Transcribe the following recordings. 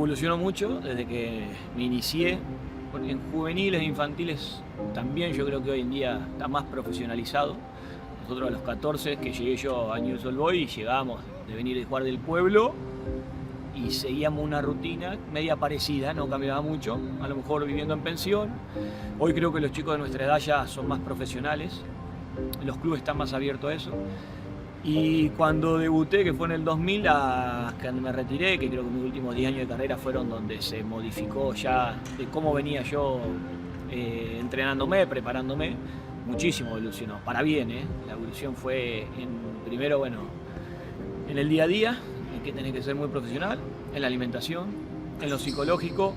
evolucionó mucho desde que me inicié. En juveniles e infantiles también yo creo que hoy en día está más profesionalizado. Nosotros a los 14 que llegué yo a Newell's Old Boys, llegábamos de venir de jugar del pueblo y seguíamos una rutina media parecida, no cambiaba mucho, a lo mejor viviendo en pensión. Hoy creo que los chicos de nuestra edad ya son más profesionales, los clubes están más abiertos a eso. Y cuando debuté, que fue en el 2000, cuando me retiré, que creo que mis últimos 10 años de carrera fueron donde se modificó ya de cómo venía yo entrenándome, preparándome, muchísimo evolucionó, para bien, ¿eh? La evolución fue primero, bueno, en el día a día, en que tenés que ser muy profesional, en la alimentación, en lo psicológico,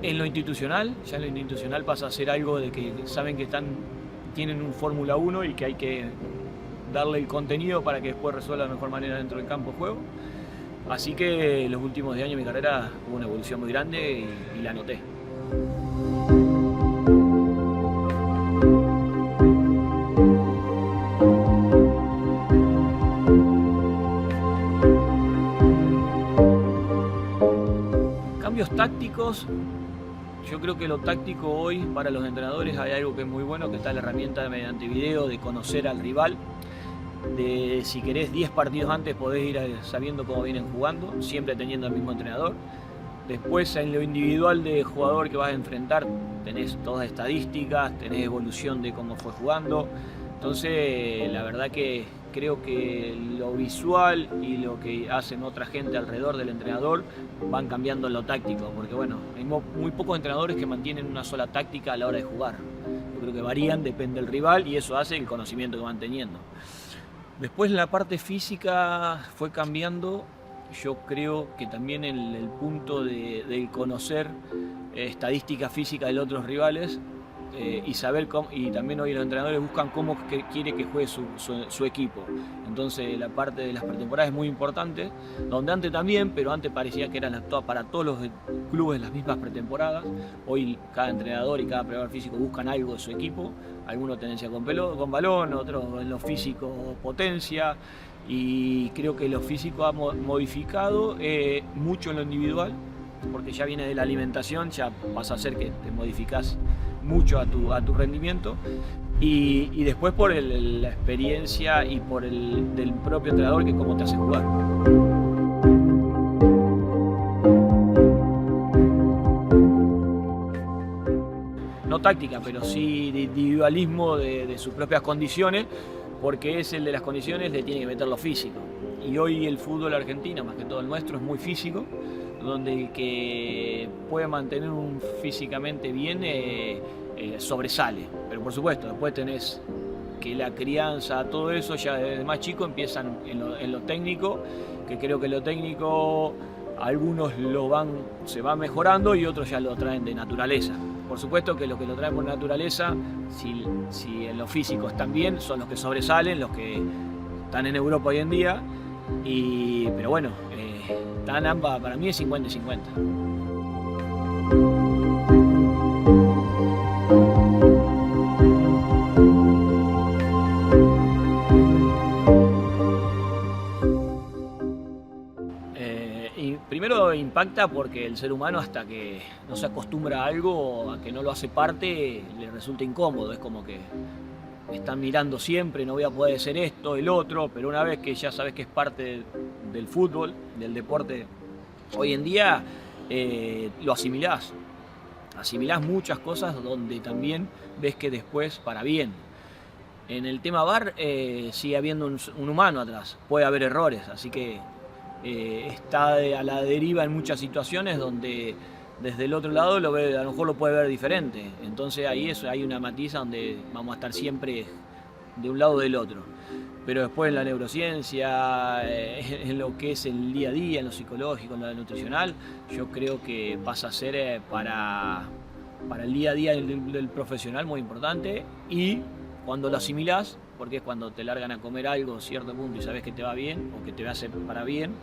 en lo institucional. Ya en lo institucional pasa a ser algo de que saben que tienen un Fórmula 1 y que hay que darle el contenido para que después resuelva de la mejor manera dentro del campo de juego. Así que los últimos 10 años de mi carrera hubo una evolución muy grande y la noté. Cambios tácticos. Yo creo que lo táctico hoy para los entrenadores hay algo que es muy bueno, que está la herramienta mediante video de conocer al rival. Si querés 10 partidos antes podés ir sabiendo cómo vienen jugando, siempre teniendo al mismo entrenador. Después en lo individual de jugador que vas a enfrentar tenés todas estadísticas, tenés evolución de cómo fue jugando. Entonces la verdad que creo que lo visual y lo que hacen otra gente alrededor del entrenador van cambiando en lo táctico, porque bueno, hay muy pocos entrenadores que mantienen una sola táctica a la hora de jugar. Yo creo que varían, depende del rival y eso hace el conocimiento que van teniendo. Después la parte física fue cambiando, yo creo que también el punto de conocer estadística física de otros rivales y saber cómo, y también hoy los entrenadores buscan cómo quiere que juegue su equipo. Entonces la parte de las pretemporadas es muy importante, donde antes también, pero antes parecía que eran para todos los clubes las mismas pretemporadas. Hoy cada entrenador y cada preparador físico buscan algo de su equipo, algunos tendencia con balón, otros en lo físico potencia, y creo que lo físico ha modificado mucho en lo individual, porque ya viene de la alimentación, ya pasa a ser que te modificás mucho a tu rendimiento, y después por la experiencia y por del propio entrenador, que cómo te hace jugar. No táctica, pero sí de individualismo de sus propias condiciones, porque es el de las condiciones, le tiene que meter lo físico. Y hoy el fútbol argentino, más que todo el nuestro, es muy físico, donde el que puede mantener físicamente bien sobresale. Pero por supuesto, después tenés que la crianza, todo eso, ya desde más chico empiezan en lo técnico, que creo que lo técnico algunos se van mejorando y otros ya lo traen de naturaleza. Por supuesto que los que lo traen por naturaleza, si en lo físico están bien, son los que sobresalen, los que están en Europa hoy en día. Pero bueno, están ambas, para mí es 50 y 50. Primero impacta porque el ser humano, hasta que no se acostumbra a algo, a que no lo hace parte, le resulta incómodo. Es como que me están mirando siempre, no voy a poder hacer esto, el otro, pero una vez que ya sabes que es parte del fútbol, del deporte, hoy en día lo asimilás muchas cosas, donde también ves que después para bien. En el tema VAR sigue habiendo un humano atrás, puede haber errores, así que está a la deriva en muchas situaciones donde desde el otro lado a lo mejor lo puede ver diferente. Entonces ahí hay una matiza donde vamos a estar siempre de un lado o del otro. Pero después en la neurociencia, en lo que es el día a día, en lo psicológico, en lo nutricional, yo creo que pasa a ser para el día a día del profesional muy importante. Y cuando lo asimilás, porque es cuando te largan a comer algo a cierto punto y sabes que te va bien o que te hace para bien,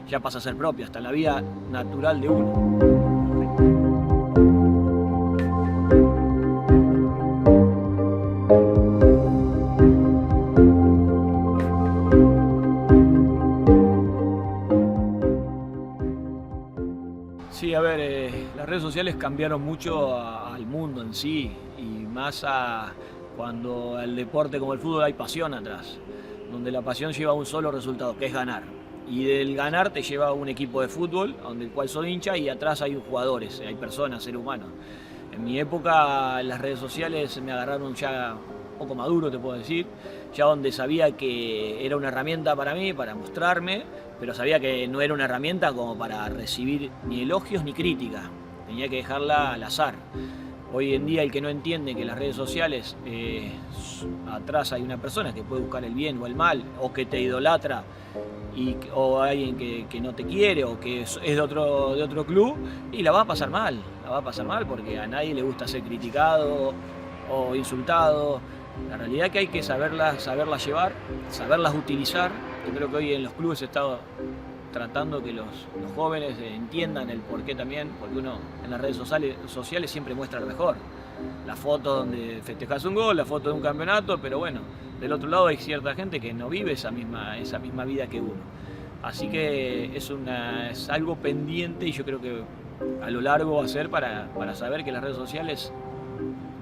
ya pasa a ser propio, hasta en la vida natural de uno. cambiaron mucho al mundo en sí, y más cuando el deporte como el fútbol hay pasión atrás, donde la pasión lleva a un solo resultado, que es ganar. Y del ganar te lleva a un equipo de fútbol, donde el cual soy hincha, y atrás hay jugadores, hay personas, seres humanos. En mi época las redes sociales me agarraron ya un poco maduro, te puedo decir, ya donde sabía que era una herramienta para mí, para mostrarme, pero sabía que no era una herramienta como para recibir ni elogios ni críticas, tenía que dejarla al azar. Hoy en día el que no entiende que las redes sociales atrás hay una persona que puede buscar el bien o el mal, o que te idolatra, o alguien que no te quiere, o que es de otro club, y la va a pasar mal porque a nadie le gusta ser criticado o insultado. La realidad es que hay que saberlas llevar, saberlas utilizar. Yo creo que hoy en los clubes he estado tratando que los jóvenes entiendan el porqué también, porque uno en las redes sociales siempre muestra lo mejor. La foto donde festejas un gol, la foto de un campeonato, pero bueno, del otro lado hay cierta gente que no vive esa misma vida que uno. Así que es algo pendiente, y yo creo que a lo largo va a ser para saber que las redes sociales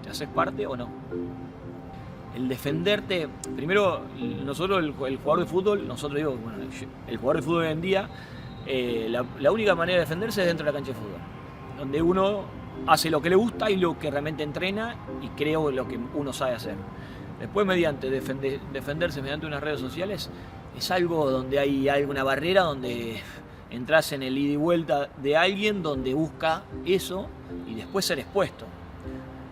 te haces parte o no. El defenderte, primero, nosotros el jugador de fútbol, el jugador de fútbol hoy en día, la única manera de defenderse es dentro de la cancha de fútbol, donde uno hace lo que le gusta y lo que realmente entrena, y creo lo que uno sabe hacer. Después, defenderse mediante unas redes sociales es algo donde hay alguna barrera, donde entras en el ida y vuelta de alguien donde busca eso y después ser expuesto.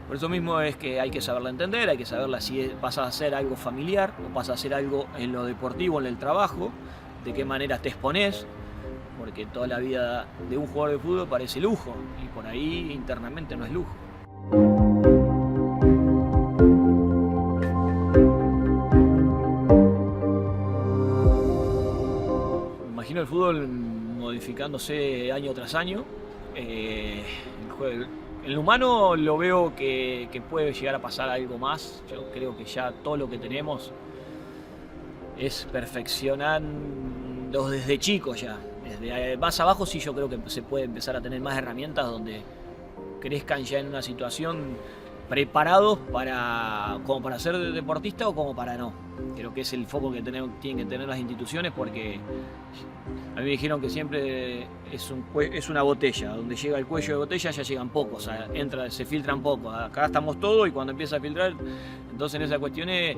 Por eso mismo es que hay que saberla entender, hay que saberla si pasa a ser algo familiar o pasa a ser algo en lo deportivo, en el trabajo, de qué manera te expones, porque toda la vida de un jugador de fútbol parece lujo, y por ahí internamente no es lujo. Me imagino el fútbol modificándose año tras año. En lo humano lo veo que puede llegar a pasar algo más. Yo creo que ya todo lo que tenemos es perfeccionando desde chicos ya. Desde más abajo sí, yo creo que se puede empezar a tener más herramientas donde crezcan ya en una situación preparados como para ser deportista o como para no. Creo que es el foco que tienen que tener las instituciones, porque a mí me dijeron que siempre es una botella, donde llega el cuello de botella ya llegan pocos, se filtran pocos, acá estamos todos, y cuando empieza a filtrar, entonces en esas cuestiones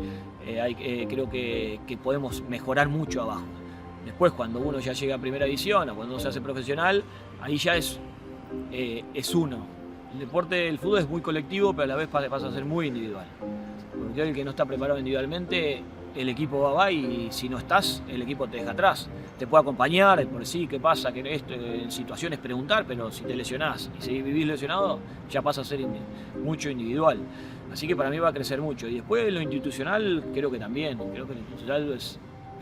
creo que podemos mejorar mucho abajo. Después, cuando uno ya llega a primera división o cuando uno se hace profesional, ahí ya es uno. El deporte del fútbol es muy colectivo, pero a la vez pasa a ser muy individual. Porque el que no está preparado individualmente, el equipo va, y si no estás, el equipo te deja atrás. Te puede acompañar, por sí, qué pasa, que esto, en situaciones preguntar, pero si te lesionás y si vivís lesionado, ya pasa a ser mucho individual. Así que para mí va a crecer mucho. Y después lo institucional, creo que también. Creo que lo institucional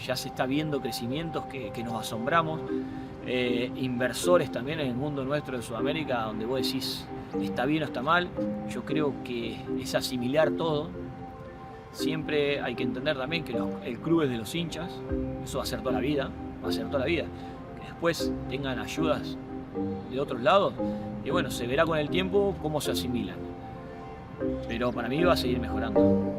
ya se está viendo crecimientos que nos asombramos. Inversores también en el mundo nuestro de Sudamérica, donde vos decís, está bien o está mal. Yo creo que es asimilar todo. Siempre hay que entender también que el club es de los hinchas, eso va a ser toda la vida, que después tengan ayudas de otros lados, y bueno, se verá con el tiempo cómo se asimilan, pero para mí va a seguir mejorando.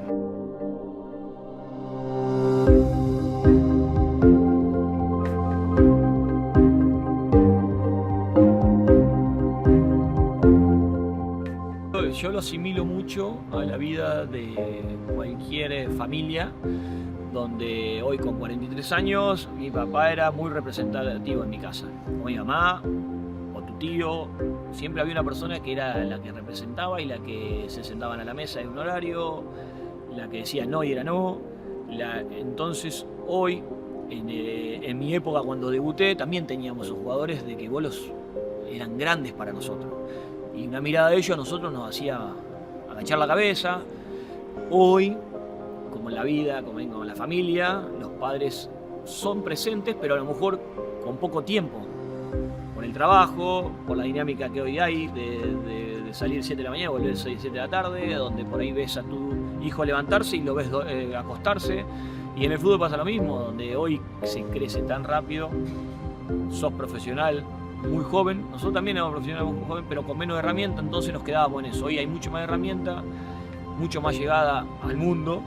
Yo lo asimilo mucho a la vida de cualquier familia, donde hoy con 43 años mi papá era muy representativo en mi casa, o mi mamá, o tu tío. Siempre había una persona que era la que representaba y la que se sentaban a la mesa en un horario, la que decía no y era no. Entonces hoy, en mi época cuando debuté, también teníamos esos jugadores de que eran grandes para nosotros. Y una mirada de ellos a nosotros nos hacía agachar la cabeza. Hoy, como en la vida, como en la familia, los padres son presentes, pero a lo mejor con poco tiempo. Por el trabajo, por la dinámica que hoy hay de salir 7 de la mañana, volver 6, 7 de la tarde, donde por ahí ves a tu hijo levantarse y lo ves acostarse. Y en el fútbol pasa lo mismo, donde hoy se crece tan rápido, sos profesional muy joven, nosotros también éramos profesionales muy joven, pero con menos herramientas, entonces nos quedábamos en eso. Hoy hay mucho más herramienta, mucho más llegada al mundo,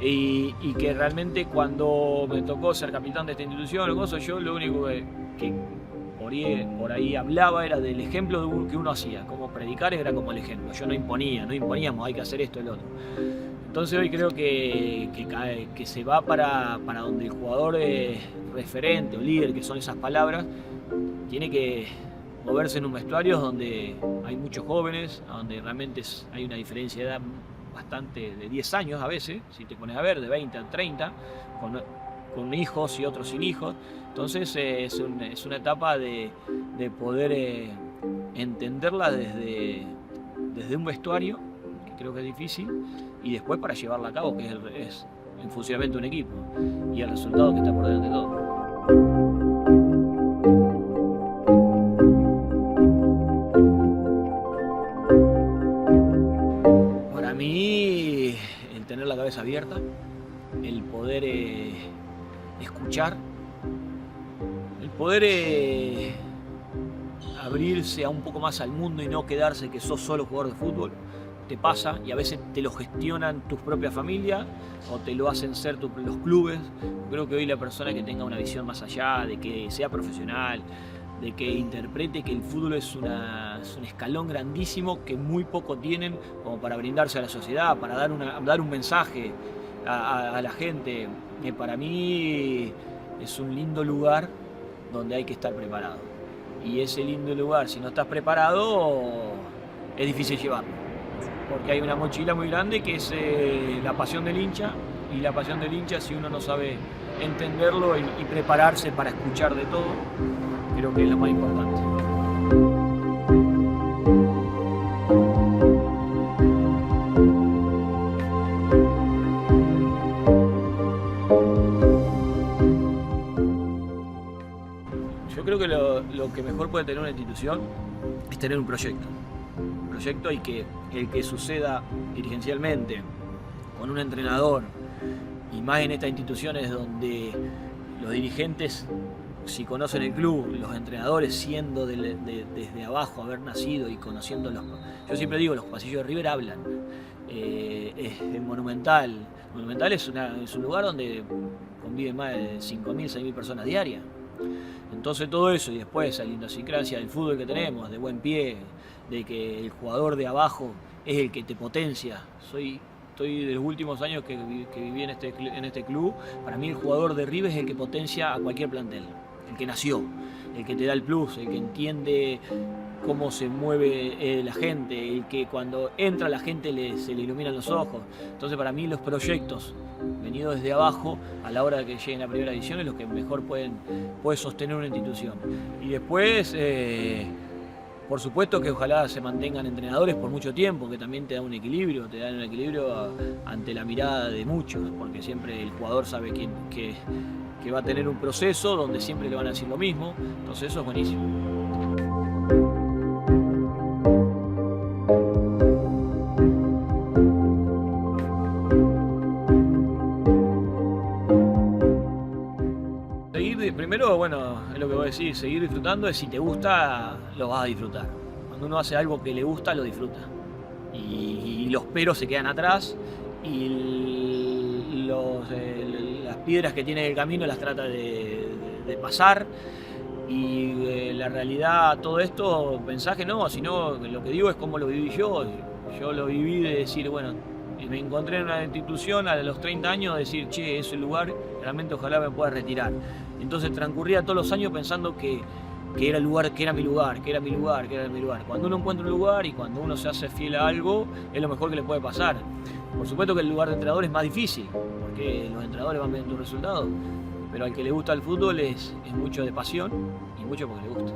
y que realmente cuando me tocó ser capitán de esta institución, yo lo único que por ahí hablaba era del ejemplo que uno hacía, como predicar era como el ejemplo. Yo no imponíamos, hay que hacer esto, el otro. Entonces hoy creo que se va para donde el jugador referente o líder, que son esas palabras, tiene que moverse en un vestuario donde hay muchos jóvenes, donde realmente hay una diferencia de edad bastante de 10 años a veces, si te pones a ver, de 20 a 30, con hijos y otros sin hijos. Entonces es una etapa de poder entenderla desde un vestuario, que creo que es difícil, y después para llevarla a cabo, que es el funcionamiento de un equipo y el resultado que está por delante de todo. Para mí, el tener la cabeza abierta, el poder escuchar, el poder abrirse a un poco más al mundo y no quedarse que sos solo jugador de fútbol. Te pasa y a veces te lo gestionan tus propias familias o te lo hacen ser los clubes. Creo que hoy la persona que tenga una visión más allá, de que sea profesional, de que interprete que el fútbol es un escalón grandísimo que muy poco tienen como para brindarse a la sociedad, para dar un mensaje a la gente. Para mí es un lindo lugar donde hay que estar preparado. Y ese lindo lugar, si no estás preparado, es difícil llevarlo. Porque hay una mochila muy grande que es la pasión del hincha, y la pasión del hincha, si uno no sabe entenderlo y prepararse para escuchar de todo, creo que es lo más importante. Yo creo que lo que mejor puede tener una institución es tener un proyecto. Y que el que suceda dirigencialmente con un entrenador, y más en estas instituciones donde los dirigentes, si conocen el club, los entrenadores siendo desde abajo, haber nacido y conociendo yo siempre digo, los pasillos de River hablan. El Monumental es un lugar donde conviven más de 5.000, 6.000 personas diarias. Entonces todo eso, y después la idiosincrasia del fútbol que tenemos, de buen pie, de que el jugador de abajo es el que te potencia. Estoy de los últimos años que viví en este club. Para mí el jugador de River es el que potencia a cualquier plantel, el que nació, el que te da el plus, el que entiende cómo se mueve la gente, el que cuando entra la gente se le iluminan los ojos. Entonces para mí los proyectos venidos desde abajo, a la hora de que lleguen a primera división, es lo que mejor puede sostener una institución. Y después, por supuesto que ojalá se mantengan entrenadores por mucho tiempo, que también te dan un equilibrio ante la mirada de muchos, porque siempre el jugador sabe que va a tener un proceso donde siempre le van a decir lo mismo. Entonces eso es buenísimo. Primero, bueno, es lo que voy a decir, seguir disfrutando, es si te gusta, lo vas a disfrutar. Cuando uno hace algo que le gusta, lo disfruta. Y los peros se quedan atrás, y las piedras que tiene el camino las trata de pasar. Y la realidad, todo esto, pensás que no, sino lo que digo es cómo lo viví yo. Yo lo viví de decir, bueno, me encontré en una institución a los 30 años, de decir, che, ese lugar, realmente ojalá me pueda retirar. Entonces transcurría todos los años pensando que era el lugar, que era mi lugar. Cuando uno encuentra un lugar y cuando uno se hace fiel a algo, es lo mejor que le puede pasar. Por supuesto que el lugar de entrenador es más difícil, porque los entrenadores van viendo tus resultados, pero al que le gusta el fútbol es mucho de pasión y mucho porque le gusta.